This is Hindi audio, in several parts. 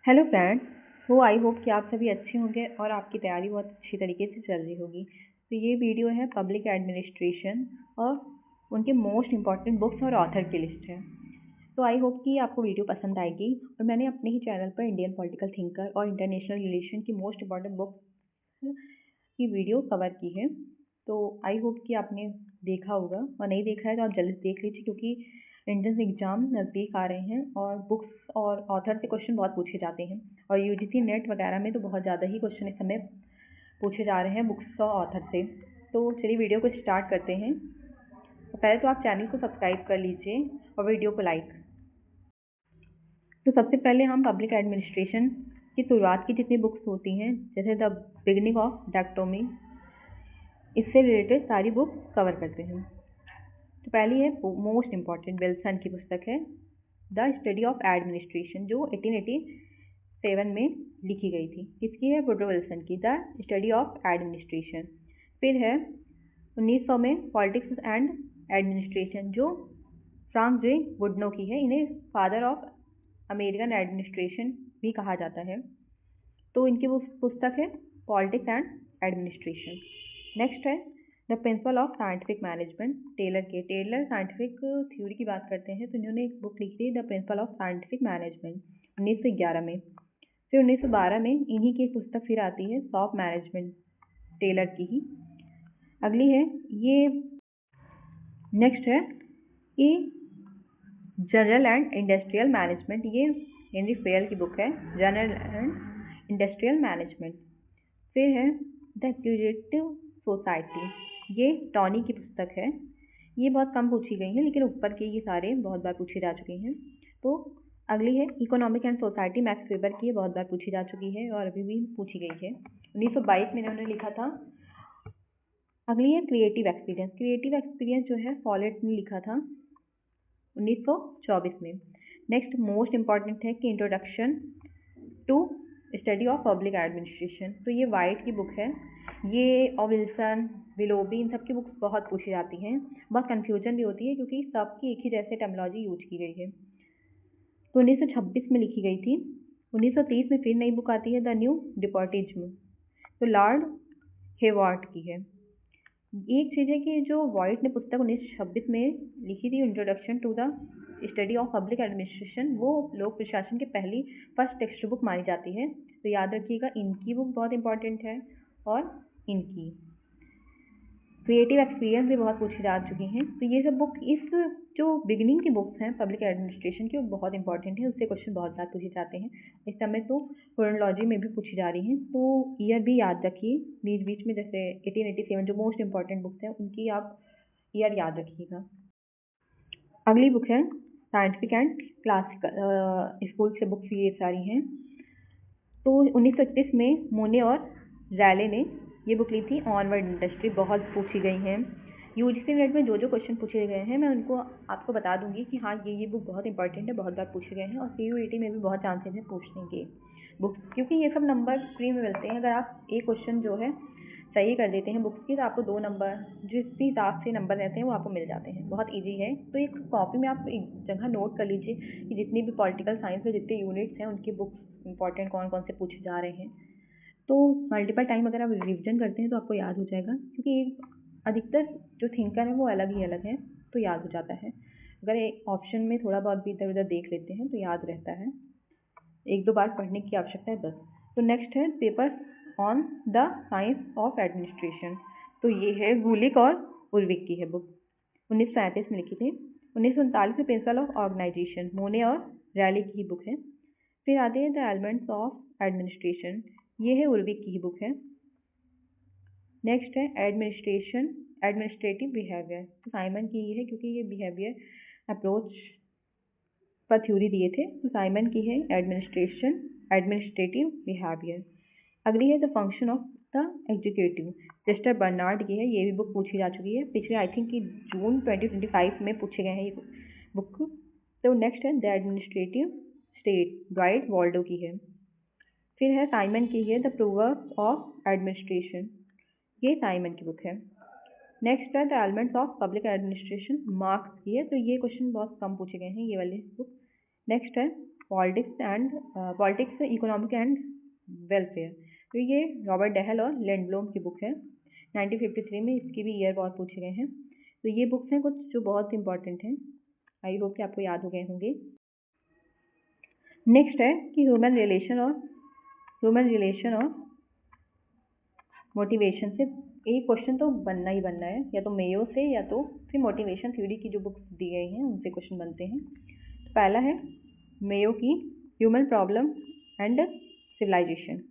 Hello friends. तो आई होप कि आप सभी अच्छे होंगे और आपकी तैयारी बहुत अच्छी तरीके से चल रही होगी। तो ये वीडियो है पब्लिक एडमिनिस्ट्रेशन और उनके मोस्ट इम्पॉर्टेंट बुक्स और ऑथर की लिस्ट है। तो आई होप कि आपको वीडियो पसंद आएगी। और मैंने अपने ही चैनल पर इंडियन पॉलिटिकल थिंकर और इंटरनेशनल रिलेशन की मोस्ट इम्पॉर्टेंट बुक्स की वीडियो कवर की है। तो आई होप कि आपने देखा होगा, और नहीं देखा है तो आप जल्दी देख लीजिए, क्योंकि एंट्रेंस एग्जाम नज़दीक आ रहे हैं और बुक्स और ऑथर से क्वेश्चन बहुत पूछे जाते हैं। और यूजीसी नेट वगैरह में तो बहुत ज़्यादा ही क्वेश्चन इस समय पूछे जा रहे हैं बुक्स और ऑथर से। तो चलिए वीडियो को स्टार्ट करते हैं। तो पहले तो आप चैनल को सब्सक्राइब कर लीजिए और वीडियो को लाइक। तो सबसे पहले हम पब्लिक एडमिनिस्ट्रेशन की शुरुआत की जितनी बुक्स होती हैं, जैसे द बिगिनिंग ऑफ डैक्टोमी, इससे रिलेटेड सारी बुक कवर करते हैं। तो पहली है मोस्ट इम्पॉर्टेंट विल्सन की पुस्तक है द स्टडी ऑफ एडमिनिस्ट्रेशन, जो 1887 में लिखी गई थी। किसकी है? वुडरो विल्सन की, द स्टडी ऑफ एडमिनिस्ट्रेशन। फिर है 1900 में पॉलिटिक्स एंड एडमिनिस्ट्रेशन, जो फ्रांक जे वुडनो की है। इन्हें फादर ऑफ अमेरिकन एडमिनिस्ट्रेशन भी कहा जाता है। तो इनकी वो पुस्तक है पॉलिटिक्स एंड एडमिनिस्ट्रेशन। नेक्स्ट है the principle of scientific management, Taylor scientific theory की बात करते हैं तो इन्होंने एक बुक लिखी थी the principle of scientific management 1911 में। फिर 1912 में इन्हीं की एक पुस्तक फिर आती है सॉफ्ट मैनेजमेंट, टेलर की ही। अगली है ये, नेक्स्ट है ये जनरल एंड इंडस्ट्रियल मैनेजमेंट, ये हेनरी फेयर की बुक है, जनरल एंड इंडस्ट्रियल मैनेजमेंट। फिर है द एक्यूरेटिव सोसाइटी, ये टॉनी की पुस्तक है। ये बहुत कम पूछी गई है, लेकिन ऊपर के ये सारे बहुत बार पूछे जा चुके हैं। तो अगली है economic and society, max weber की, ये बहुत बार पूछी जा चुकी है और अभी भी पूछी गई है, 1922 में इन्होंने लिखा था। अगली है क्रिएटिव एक्सपीरियंस जो है फॉलेट ने लिखा था 1924 में। नेक्स्ट मोस्ट इम्पॉर्टेंट है कि introduction to study of public administration, तो ये वाइट की बुक है। ये और विल्सन, विलोबी, इन सब की बुक्स बहुत पूछी जाती हैं। बहुत कन्फ्यूजन भी होती है क्योंकि सबकी एक ही जैसे टर्मिनोलॉजी यूज की गई है। तो 1926 में लिखी गई थी। 1930 में फिर नई बुक आती है द न्यू डिपोटिज्म, तो लॉर्ड हेवार्ड की है। एक चीज़ है कि जो वाइट ने पुस्तक 1926 में लिखी थी introduction to the study of public administration, वो लोक प्रशासन की पहली फर्स्ट टेक्स्ट बुक मानी जाती है। तो याद रखिएगा, इनकी बुक बहुत इंपॉर्टेंट है और इनकी क्रिएटिव एक्सपीरियंस भी बहुत पूछी जा चुकी हैं। तो ये सब बुक, इस जो बिगिनिंग की बुक्स हैं पब्लिक एडमिनिस्ट्रेशन की, वो बहुत इंपॉर्टेंट है, उससे क्वेश्चन बहुत बार पूछे जाते हैं। इस समय तो क्रोनोलॉजी में भी पूछी जा रही हैं, तो ईयर भी याद रखिए बीच बीच में। जैसे 1887 जो मोस्ट इंपॉर्टेंट बुक्स हैं उनकी आप ईयर याद रखिएगा। अगली बुक है साइंटिफिक एंड क्लासिकल, स्कूल से बुक्स ये सारी हैं। तो 1931 में मोने और रैले ने ये बुक ली थी ऑनवर्ड इंडस्ट्री, बहुत पूछी गई हैं। यूजीसी नेट में जो जो क्वेश्चन पूछे गए हैं मैं उनको आपको बता दूंगी कि हाँ ये बुक बहुत इंपॉर्टेंट है, बहुत बार पूछे गए हैं, और सीयूईटी में भी बहुत चांसेस हैं पूछने के बुक्स, क्योंकि ये सब नंबर फ्री में मिलते हैं। अगर आप एक क्वेश्चन जो है सही कर देते हैं बुक्स की, तो आपको 2 नंबर, जिस भी हिसाब से नंबर रहते हैं वो आपको मिल जाते हैं। बहुत ईजी है। तो एक कॉपी में आप एक जगह नोट कर लीजिए कि जितनी भी पॉलिटिकल साइंस में जितने यूनिट्स हैं उनकी बुक्स इंपॉर्टेंट कौन कौन से पूछे जा रहे हैं। तो मल्टीपल टाइम अगर आप रिविजन करते हैं तो आपको याद हो जाएगा, क्योंकि अधिकतर जो थिंकर है वो अलग ही अलग है, तो याद हो जाता है। अगर एक ऑप्शन में थोड़ा बहुत भी इधर उधर देख लेते हैं तो याद रहता है, 1-2 बार पढ़ने की आवश्यकता है बस। तो नेक्स्ट है paper on the science of administration, तो ये है गुलिक और उर्विक की है बुक, 1937 में लिखी थी। 1939 में प्रिंसिपल ऑफ ऑर्गेनाइजेशन, मोने और रैली की ही बुक है। फिर आते हैं द एलिमेंट्स ऑफ एडमिनिस्ट्रेशन, ये है उर्विक की ही बुक है। नेक्स्ट है एडमिनिस्ट्रेटिव बिहेवियर, तो साइमन की ही है, क्योंकि ये बिहेवियर अप्रोच पर थ्योरी दिए थे, तो साइमन की है एडमिनिस्ट्रेटिव बिहेवियर। अगली है the function of the executive, Chester Barnard की है। ये भी बुक पूछी जा चुकी है, पिछले आई थिंक कि जून 2025 में पूछे गए हैं ये बुक। तो नेक्स्ट है the administrative state, Dwight Waldo की है। फिर है साइमन की है द प्रोवर्ब्स ऑफ एडमिनिस्ट्रेशन, ये साइमन की बुक है। नेक्स्ट है the elements of public administration, marks की है। तो ये क्वेश्चन बहुत कम पूछे गए हैं, ये वाली बुक। नेक्स्ट है पॉलिटिक्स इकोनॉमिक एंड वेलफेयर। तो ये रॉबर्ट डेहल और लिंडब्लोम की बुक है। 1953 में इसकी भी ईयर बहुत पूछे गए हैं। तो ये बुक्स हैं कुछ जो बहुत इंपॉर्टेंट हैं। आई होप कि आपको याद हो गए होंगे। नेक्स्ट है कि ह्यूमन रिलेशन और मोटिवेशन से एक क्वेश्चन तो बनना ही बनना है, या तो मेयो से या तो फिर मोटिवेशन थ्योरी की जो बुक्स दी गई हैं उनसे क्वेश्चन बनते हैं। तो पहला है मेयो की ह्यूमन प्रॉब्लम एंड सिविलाइजेशन।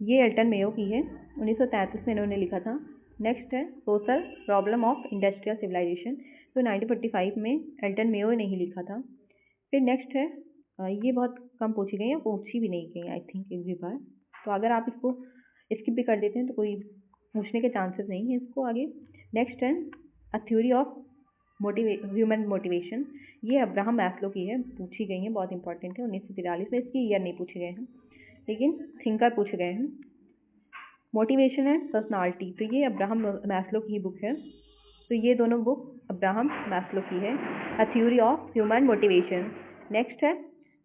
ये एल्टन मेयो की है, 1933 में इन्होंने लिखा था। नेक्स्ट है social problem of industrial civilisation, तो 1945 में एल्टन मेयो ने ही लिखा था। फिर नेक्स्ट है ये बहुत कम पूछी गई है, पूछी भी नहीं गई आई थिंक एक भी बार। तो अगर आप इसको स्किप भी कर देते हैं तो कोई पूछने के चांसेस नहीं है इसको आगे। नेक्स्ट है a theory of human motivation, ये अब्राहम मैस्लो की है, पूछी गई है, बहुत इंपॉर्टेंट है। 1943 में इसकी ईयर नहीं पूछे गए हैं लेकिन थिंकर पूछे गए हैं। मोटिवेशन एंड पर्सनालिटी, तो ये अब्राहम मैस्लो की बुक है। तो ये दोनों बुक अब्राहम मैस्लो की है, a theory of human motivation. Next है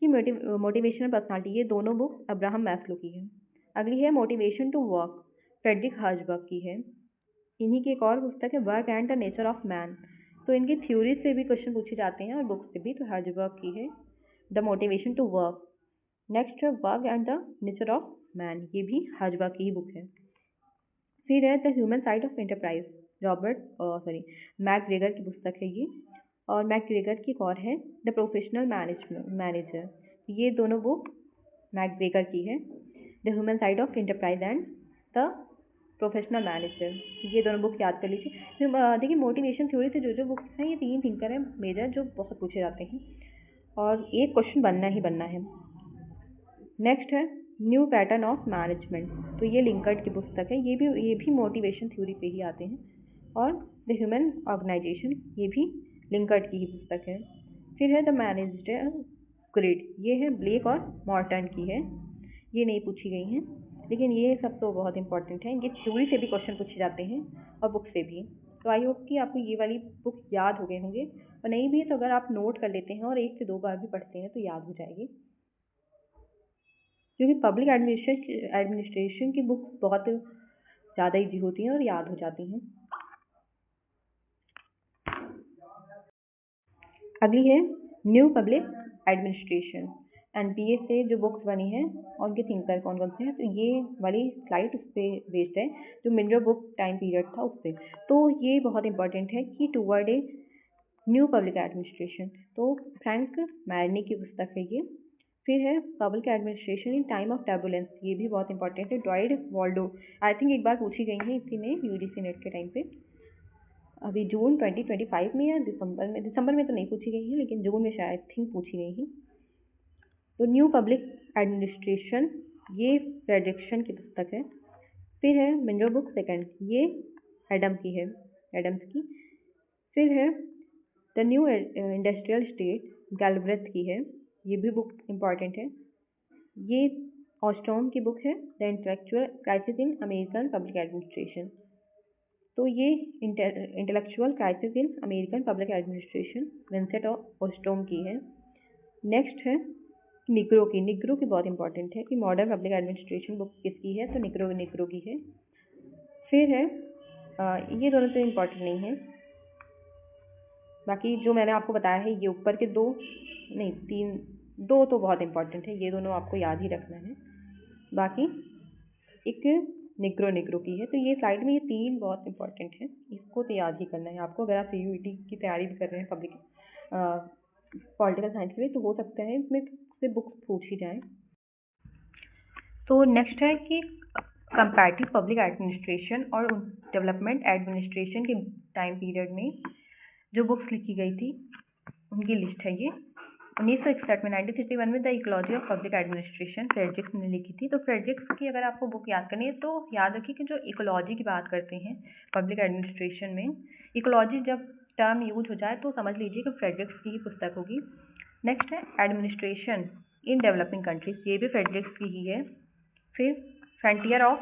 कि मोटिवेशन एंड पर्सनालिटी, ये दोनों बुक अब्राहम मैस्लो की है। अगली है motivation to work, Frederick Herzberg की है। इन्हीं की एक और पुस्तक है work and the nature of man. तो इनकी थ्योरी से भी क्वेश्चन पूछे जाते हैं और बुक से भी। तो हर्जबर्ग की है the motivation to work. Next है work and the nature of man, ये भी हर्जबर्ग की ही बुक है। फिर है the human side of enterprise, McGregor की पुस्तक है ये। और मैकग्रेगर की एक और है द प्रोफेशनल मैनेजर, ये दोनों बुक मैकग्रेगर की है। The human side of enterprise and the professional manager, ये दोनों बुक याद कर लीजिए। देखिए मोटिवेशन थ्योरी से जो बुक्स हैं ये 3 थिंकर हैं मेजर जो बहुत पूछे जाते हैं और एक क्वेश्चन बनना ही बनना है। नेक्स्ट है न्यू पैटर्न ऑफ मैनेजमेंट, तो ये लिंकर्ट की पुस्तक है, ये भी मोटिवेशन थ्योरी पे ही आते हैं। और द ह्यूमन ऑर्गेनाइजेशन, ये भी लिंकर्ट की ही पुस्तक है। फिर है द मैनेजर ग्रिड, ये है ब्लेक और मॉर्टन की है, ये नहीं पूछी गई हैं लेकिन ये सब तो बहुत इंपॉर्टेंट है। ये थ्योरी से भी क्वेश्चन पूछे जाते हैं और बुक से भी। तो आई होप कि आपको ये वाली बुक याद हो गए होंगे, और नहीं भी है तो अगर आप नोट कर लेते हैं और 1 से 2 बार भी पढ़ते हैं तो याद हो जाएगी, क्योंकि पब्लिक एडमिनिस्ट्रेशन की बुक बहुत ज़्यादा ईजी होती हैं और याद हो जाती हैं। अगली है न्यू पब्लिक एडमिनिस्ट्रेशन, एनपीए से जो बुक्स बनी हैं और उनके थिंकर कौन कौन से हैं। तो ये वाली स्लाइड उस पर बेस्ड है जो मिनरो बुक टाइम पीरियड था उस पर। तो ये बहुत इंपॉर्टेंट है कि toward a new public administration, तो फ्रैंक मैरनी की पुस्तक है ये। फिर है public administration in time of turbulence, ये भी बहुत इंपॉर्टेंट है, ड्वाइड वॉल्डो, आई थिंक एक बार पूछी गई है इसी में यूजीसी नेट के टाइम पे, अभी जून 2025 में या दिसंबर में तो नहीं पूछी गई है लेकिन जून में शायद थिंक पूछी गई है। तो न्यू पब्लिक एडमिनिस्ट्रेशन ये फ्रेडरिक्सन की पुस्तक है। फिर है मिनरो बुक सेकंड, ये एडम्स की। फिर है द न्यू इंडस्ट्रियल स्टेट, गैलब्रेथ की है, ये भी बुक इम्पॉर्टेंट है। ये ऑस्ट्रोम की बुक है the intellectual crisis in American public administration, तो ये intellectual crisis in American public administration Vincent ऑस्ट्रोम की है। नेक्स्ट है निग्रो की बहुत इंपॉर्टेंट है कि मॉडर्न पब्लिक एडमिनिस्ट्रेशन बुक किसकी है, तो निग्रो की है। फिर है ये दोनों तो इम्पॉर्टेंट नहीं है, बाकी जो मैंने आपको बताया है ये ऊपर के 2 तो बहुत इंपॉर्टेंट है, ये दोनों आपको याद ही रखना है। बाकी एक निग्रो की है। तो ये स्लाइड में ये 3 बहुत इंपॉर्टेंट है, इसको तो याद ही करना है आपको। अगर आप सीयूईटी की तैयारी भी कर रहे हैं पब्लिक पॉलिटिकल साइंस के लिए तो हो सकता है इसमें से बुक्स पूछ ही जाए। तो नेक्स्ट है कि कंपैरेटिव पब्लिक एडमिनिस्ट्रेशन और डेवलपमेंट एडमिनिस्ट्रेशन के टाइम पीरियड में जो बुक्स लिखी गई थी उनकी लिस्ट है ये। 1961 में 1961 में the ecology of public administration Fredericks ने लिखी थी। तो फ्रेडरिक्स की अगर आपको बुक याद करनी है तो याद रखिए कि जो इकोलॉजी की बात करते हैं पब्लिक एडमिनिस्ट्रेशन में, इकोलॉजी जब टर्म यूज हो जाए तो समझ लीजिए कि फ्रेडरिक्स की ही पुस्तक होगी। नेक्स्ट है एडमिनिस्ट्रेशन इन डेवलपिंग कंट्रीज, ये भी फ्रेडरिक्स की ही है। फिर फ्रंटियर ऑफ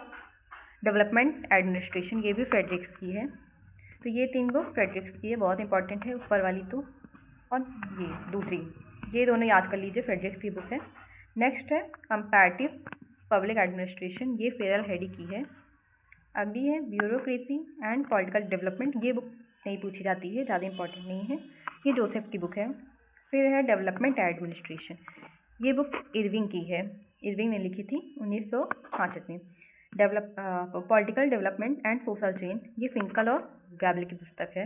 डेवलपमेंट एडमिनिस्ट्रेशन, ये भी फ्रेडरिक्स की है। तो ये 3 बुक फ्रेडरिक्स की है, बहुत इंपॉर्टेंट है ऊपर वाली तो, और ये दूसरी ये दोनों याद कर लीजिए, फ्रेडरिक्स की बुक है। नेक्स्ट है कंपैरेटिव पब्लिक एडमिनिस्ट्रेशन, ये फेरल हेडी की है। अगली है ब्यूरोक्रेसी एंड पॉलिटिकल डेवलपमेंट, ये बुक नहीं पूछी जाती है, ज़्यादा इंपॉर्टेंट नहीं है, ये जोसेफ की बुक है। फिर है डेवलपमेंट एडमिनिस्ट्रेशन, ये बुक इरविंग की है, इरविंग ने लिखी थी 1966 में। Political development and social change, ये फिंकल और गैबल की पुस्तक है।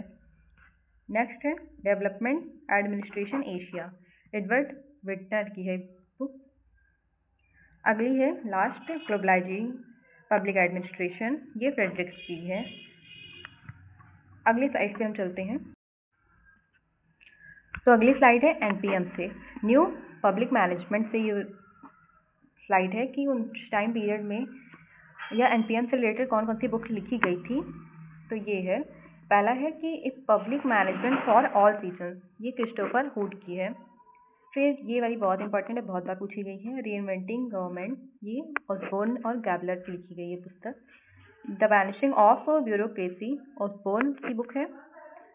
नेक्स्ट है डेवलपमेंट एडमिनिस्ट्रेशन एशिया, एडवर्ड विटनर की है बुक। अगली है लास्ट ग्लोबलाइजिंग पब्लिक एडमिनिस्ट्रेशन, ये फ्रेडरिक्स की है। अगली स्लाइड पे हम चलते हैं। तो अगली स्लाइड है एनपीएम से, न्यू पब्लिक मैनेजमेंट से ये स्लाइड है कि उस टाइम पीरियड में या एनपीएम से रिलेटेड कौन कौन सी बुक लिखी गई थी। तो ये है, पहला है कि एक public management for all season, ये क्रिस्टोफर हुड की है। फिर ये वाली बहुत इंपॉर्टेंट है, बहुत बार पूछी गई है, रीइन्वेंटिंग गवर्नमेंट, ये ऑसबोर्न और गैबलर की लिखी गई है पुस्तक। The vanishing of bureaucracy, Osborne की बुक है।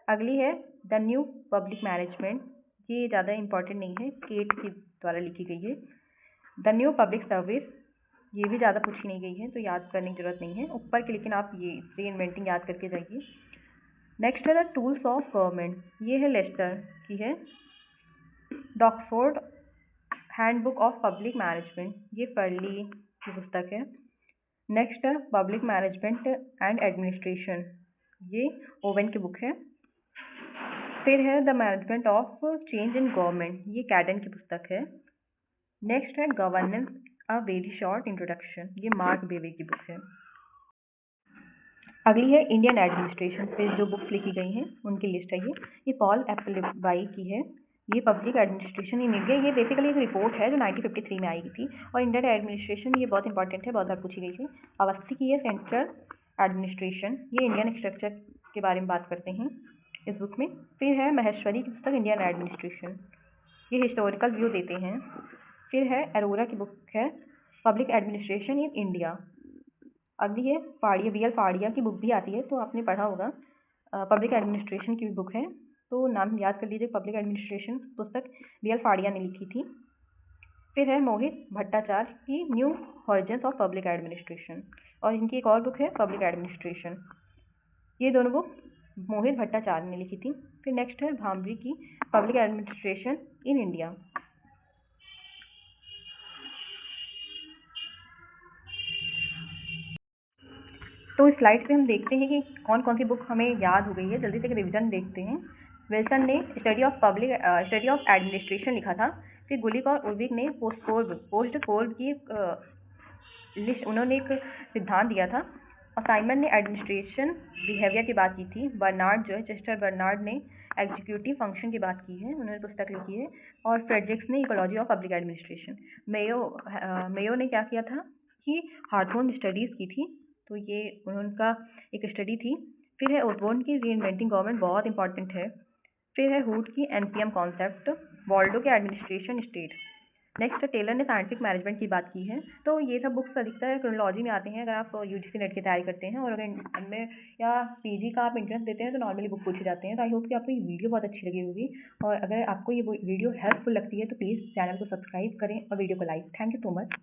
अगली है द न्यू पब्लिक मैनेजमेंट, ये ज़्यादा इंपॉर्टेंट नहीं है, केट की द्वारा लिखी गई है। द न्यू पब्लिक सर्विस, ये भी ज़्यादा पूछी नहीं गई है, तो याद करने की जरूरत नहीं है ऊपर की, लेकिन आप ये रीइन्वेंटिंग याद करके जाइए। नेक्स्ट है द टूल्स ऑफ गवर्नमेंट, ये है लेस्टर की है। The Oxford handbook of public management, ये फर्ली की पुस्तक है। नेक्स्ट है पब्लिक मैनेजमेंट एंड एडमिनिस्ट्रेशन, ये ओवेन की बुक है। फिर है the management of change in government, ये कैडन की पुस्तक है। नेक्स्ट है governance a very short introduction, ये मार्क बेवे की बुक है। अगली है इंडियन एडमिनिस्ट्रेशन पे जो बुक्स लिखी गई हैं उनकी लिस्ट है ये पॉल एप्पलबाई की है, ये पब्लिक एडमिनिस्ट्रेशन इन इंडिया, ये बेसिकली एक रिपोर्ट है जो 1953 में आई थी। और इंडियन एडमिनिस्ट्रेशन ये बहुत इंपॉर्टेंट है, बहुत बार पूछी गई थी। अवस्थी की है सेंट्रल एडमिनिस्ट्रेशन, ये इंडियन स्ट्रक्चर के बारे में बात करते हैं इस बुक में। फिर है महेश्वरी की पुस्तक इंडियन एडमिनिस्ट्रेशन, ये हिस्टोरिकल व्यू देते हैं। फिर है अरोरा की बुक है पब्लिक एडमिनिस्ट्रेशन इन इंडिया। अगली है फाड़िया, बी एल फाड़िया की बुक भी आती है, तो आपने पढ़ा होगा, पब्लिक एडमिनिस्ट्रेशन की बुक है, तो नाम याद कर लीजिए, पब्लिक एडमिनिस्ट्रेशन पुस्तक बी एल फाड़िया ने लिखी थी। फिर है मोहित भट्टाचार्य की new horizons of public administration, और इनकी एक और बुक है पब्लिक एडमिनिस्ट्रेशन, ये दोनों बुक मोहित भट्टाचार्य ने लिखी थी। फिर नेक्स्ट है भामरी की पब्लिक एडमिनिस्ट्रेशन इन इंडिया। तो इस स्लाइड पे हम देखते हैं कि कौन कौन सी बुक हमें याद हो गई है, जल्दी से एक रिविजन देखते हैं। विल्सन ने स्टडी ऑफ एडमिनिस्ट्रेशन लिखा था। फिर गुलिक और उर्विक ने पोस्ट कोड की लिस्ट, उन्होंने एक सिद्धांत दिया था। और साइमन ने एडमिनिस्ट्रेशन बिहेवियर की बात की थी। बर्नार्ड जो है, चेस्टर बर्नार्ड ने एग्जीक्यूटिव फंक्शन की बात की है, उन्होंने पुस्तक लिखी है। और फ्रेडरिक्स ने ecology of public administration. Mayo ने क्या किया था कि हार्थोन स्टडीज़ की थी, तो ये उनका एक स्टडी थी। फिर है ओसबोर्न की रीइन्वेंटिंग गवर्नमेंट, बहुत इंपॉर्टेंट है। फिर है हुड की एनपीएम कॉन्सेप्ट, वॉल्डो के एडमिनिस्ट्रेशन स्टेट। नेक्स्ट टेलर ने साइंटिफिक मैनेजमेंट की बात की है। तो ये सब बुक्स अधिकतर क्रोनोलॉजी में आते हैं, अगर आप यूजीसी नेट की तैयारी करते हैं और अगर इनमें या पीजी का आप इंट्रेंस देते हैं तो नॉर्मली बुक पूछे जाते हैं। तो आई होप कि आपको ये वीडियो बहुत अच्छी लगी होगी, और अगर आपको ये वीडियो हेल्पफुल लगती है तो प्लीज़ चैनल को सब्सक्राइब करें और वीडियो को like. Thank you so much.